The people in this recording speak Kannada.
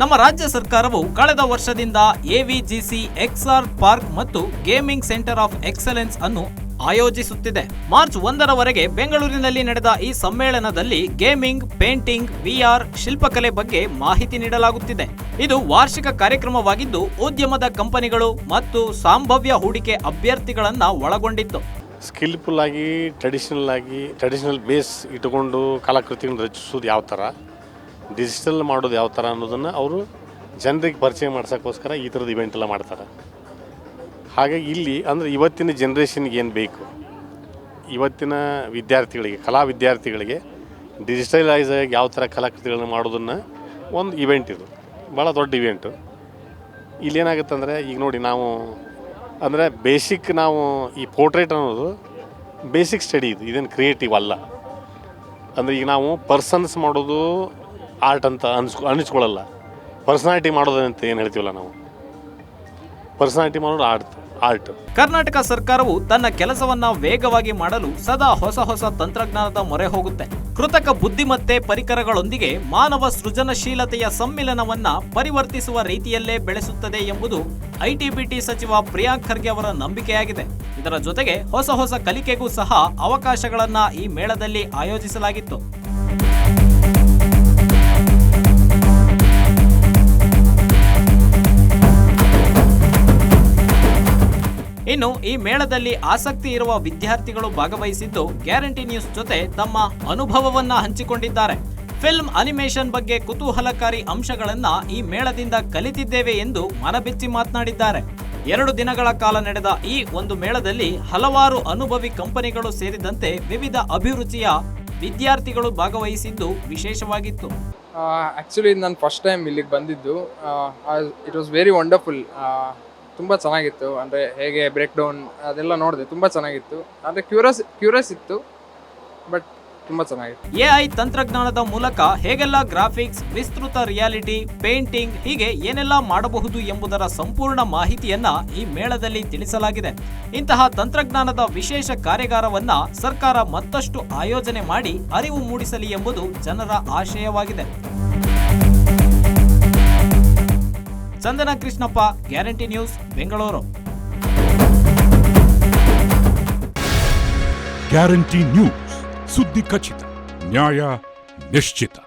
ನಮ್ಮ ರಾಜ್ಯ ಸರ್ಕಾರವು ಕಳೆದ ವರ್ಷದಿಂದ ಎವಿಜಿಸಿ ಎಕ್ಸ್ಆರ್ ಪಾರ್ಕ್ ಮತ್ತು ಗೇಮಿಂಗ್ ಸೆಂಟರ್ ಆಫ್ ಎಕ್ಸಲೆನ್ಸ್ ಅನ್ನು ಆಯೋಜಿಸುತ್ತಿದೆ. ಮಾರ್ಚ್ 1ರವರೆಗೆ ಬೆಂಗಳೂರಿನಲ್ಲಿ ನಡೆದ ಈ ಸಮ್ಮೇಳನದಲ್ಲಿ ಗೇಮಿಂಗ್, ಪೇಂಟಿಂಗ್, ವಿಆರ್, ಶಿಲ್ಪಕಲೆ ಬಗ್ಗೆ ಮಾಹಿತಿ ನೀಡಲಾಗುತ್ತಿದೆ. ಇದು ವಾರ್ಷಿಕ ಕಾರ್ಯಕ್ರಮವಾಗಿದ್ದು ಉದ್ಯಮದ ಕಂಪನಿಗಳು ಮತ್ತು ಸಂಭಾವ್ಯ ಹೂಡಿಕೆ ಅಭ್ಯರ್ಥಿಗಳನ್ನ ಒಳಗೊಂಡಿತ್ತು. ಸ್ಕಿಲ್ಫುಲ್ ಆಗಿ ಟ್ರೆಡಿಷನಲ್ ಬೇಸ್ ಇಟ್ಟುಕೊಂಡು ಕಲಾಕೃತಿಗಳನ್ನು ರಚಿಸೋದು ಯಾವ ಥರ, ಡಿಜಿಟಲ್ ಮಾಡೋದು ಯಾವ ಥರ ಅನ್ನೋದನ್ನು ಅವರು ಜನರಿಗೆ ಪರಿಚಯ ಮಾಡ್ಸೋಕ್ಕೋಸ್ಕರ ಈ ಥರದ ಇವೆಂಟ್ ಎಲ್ಲ ಮಾಡ್ತಾರೆ. ಹಾಗಾಗಿ ಇಲ್ಲಿ ಅಂದರೆ ಇವತ್ತಿನ ಜನ್ರೇಷನ್ಗೆ ಏನು ಬೇಕು, ಇವತ್ತಿನ ವಿದ್ಯಾರ್ಥಿಗಳಿಗೆ, ಕಲಾ ವಿದ್ಯಾರ್ಥಿಗಳಿಗೆ ಡಿಜಿಟಲೈಸ್ ಆಗಿ ಯಾವ ಥರ ಕಲಾಕೃತಿಗಳನ್ನ ಮಾಡೋದನ್ನು ಒಂದು ಇವೆಂಟ್, ಇದು ಭಾಳ ದೊಡ್ಡ ಇವೆಂಟು. ಇಲ್ಲೇನಾಗುತ್ತೆ ಅಂದರೆ ಈಗ ನೋಡಿ, ನಾವು ಅಂದರೆ ಬೇಸಿಕ್ ನಾವು ಈ ಪೋರ್ಟ್ರೇಟ್ ಅನ್ನೋದು ಬೇಸಿಕ್ ಸ್ಟಡಿ, ಇದೇನು ಕ್ರಿಯೇಟಿವ್ ಅಲ್ಲ. ಅಂದರೆ ಈಗ ನಾವು ಪರ್ಸನ್ಸ್ ಮಾಡೋದು ಆರ್ಟ್ ಅಂತ ಅನಿಸ್ಕೊಳ್ಳಲ್ಲ. ಪರ್ಸನಾಲಿಟಿ ಮಾಡೋದು ಅಂತ ಏನು ಹೇಳ್ತೀವಲ್ಲ ನಾವು, ಪರ್ಸನಾಲಿಟಿ ಮಾಡೋದು ಆರ್ಟ್. ಕರ್ನಾಟಕ ಸರ್ಕಾರವು ತನ್ನ ಕೆಲಸವನ್ನ ವೇಗವಾಗಿ ಮಾಡಲು ಸದಾ ಹೊಸ ತಂತ್ರಜ್ಞಾನದ ಮೊರೆ ಹೋಗುತ್ತೆ. ಕೃತಕ ಬುದ್ಧಿಮತ್ತೆ ಪರಿಕರಗಳೊಂದಿಗೆ ಮಾನವ ಸೃಜನಶೀಲತೆಯ ಸಮ್ಮಿಲನವನ್ನ ಪರಿವರ್ತಿಸುವ ರೀತಿಯಲ್ಲೇ ಬೆಳೆಸುತ್ತದೆ ಎಂಬುದು ಐಟಿ-ಬಿಟಿ ಸಚಿವ ಪ್ರಿಯಾಂಕ್ ಖರ್ಗೆ ಅವರ ನಂಬಿಕೆಯಾಗಿದೆ. ಇದರ ಜೊತೆಗೆ ಹೊಸ ಕಲಿಕೆಗೂ ಸಹ ಅವಕಾಶಗಳನ್ನ ಈ ಮೇಳದಲ್ಲಿ ಆಯೋಜಿಸಲಾಗಿತ್ತು. ಇನ್ನು ಈ ಮೇಳದಲ್ಲಿ ಆಸಕ್ತಿ ಇರುವ ವಿದ್ಯಾರ್ಥಿಗಳು ಭಾಗವಹಿಸಿದ್ದು ಗ್ಯಾರಂಟಿ ನ್ಯೂಸ್ ಜೊತೆ ತಮ್ಮ ಅನುಭವವನ್ನ ಹಂಚಿಕೊಂಡಿದ್ದಾರೆ. ಫಿಲ್ಮ್ ಅನಿಮೇಷನ್ ಬಗ್ಗೆ ಕುತೂಹಲಕಾರಿ ಅಂಶಗಳನ್ನ ಈ ಮೇಳದಿಂದ ಕಲಿತಿದ್ದೇವೆ ಎಂದು ಮನಬಿಚ್ಚಿ ಮಾತನಾಡಿದ್ದಾರೆ. 2 ದಿನಗಳ ಕಾಲ ನಡೆದ ಈ ಒಂದು ಮೇಳದಲ್ಲಿ ಹಲವಾರು ಅನುಭವಿ ಕಂಪನಿಗಳು ಸೇರಿದಂತೆ ವಿವಿಧ ಅಭಿರುಚಿಯ ವಿದ್ಯಾರ್ಥಿಗಳು ಭಾಗವಹಿಸಿದ್ದು ವಿಶೇಷವಾಗಿತ್ತು. ಆಕ್ಚುಲಿ ನಾನು ಫಸ್ಟ್ ಟೈಮ್ ಇಲ್ಲಿಗೆ ಬಂದಿದ್ದು. It was very wonderful. ತುಂಬ ಚೆನ್ನಾಗಿತ್ತು. ಅಂದರೆ ಹೇಗೆ ಬ್ರೇಕ್ ಡೌನ್ ಅದೆಲ್ಲ ನೋಡಿದೆ, ತುಂಬ ಚೆನ್ನಾಗಿತ್ತು. ಅಂದರೆ ಕ್ಯೂರಿಯಸ್ ಇತ್ತು, ಬಟ್ ತುಂಬ ಚೆನ್ನಾಗಿತ್ತು. ಎಐ ತಂತ್ರಜ್ಞಾನದ ಮೂಲಕ ಹೇಗೆಲ್ಲ ಗ್ರಾಫಿಕ್ಸ್, ವಿಸ್ತೃತ ರಿಯಾಲಿಟಿ, ಪೇಂಟಿಂಗ್ ಹೀಗೆ ಏನೆಲ್ಲ ಮಾಡಬಹುದು ಎಂಬುದರ ಸಂಪೂರ್ಣ ಮಾಹಿತಿಯನ್ನ ಈ ಮೇಳದಲ್ಲಿ ತಿಳಿಸಲಾಗಿದೆ. ಇಂತಹ ತಂತ್ರಜ್ಞಾನದ ವಿಶೇಷ ಕಾರ್ಯಾಗಾರವನ್ನ ಸರ್ಕಾರ ಮತ್ತಷ್ಟು ಆಯೋಜನೆ ಮಾಡಿ ಅರಿವು ಮೂಡಿಸಲಿ ಎಂಬುದು ಜನರ ಆಶಯವಾಗಿದೆ. Chandana Krishnappa, Guarantee News, Bengaluru. Guarantee News, ಸುದ್ದಿ ಖಚಿತ, ನ್ಯಾಯ ನಿಶ್ಚಿತ.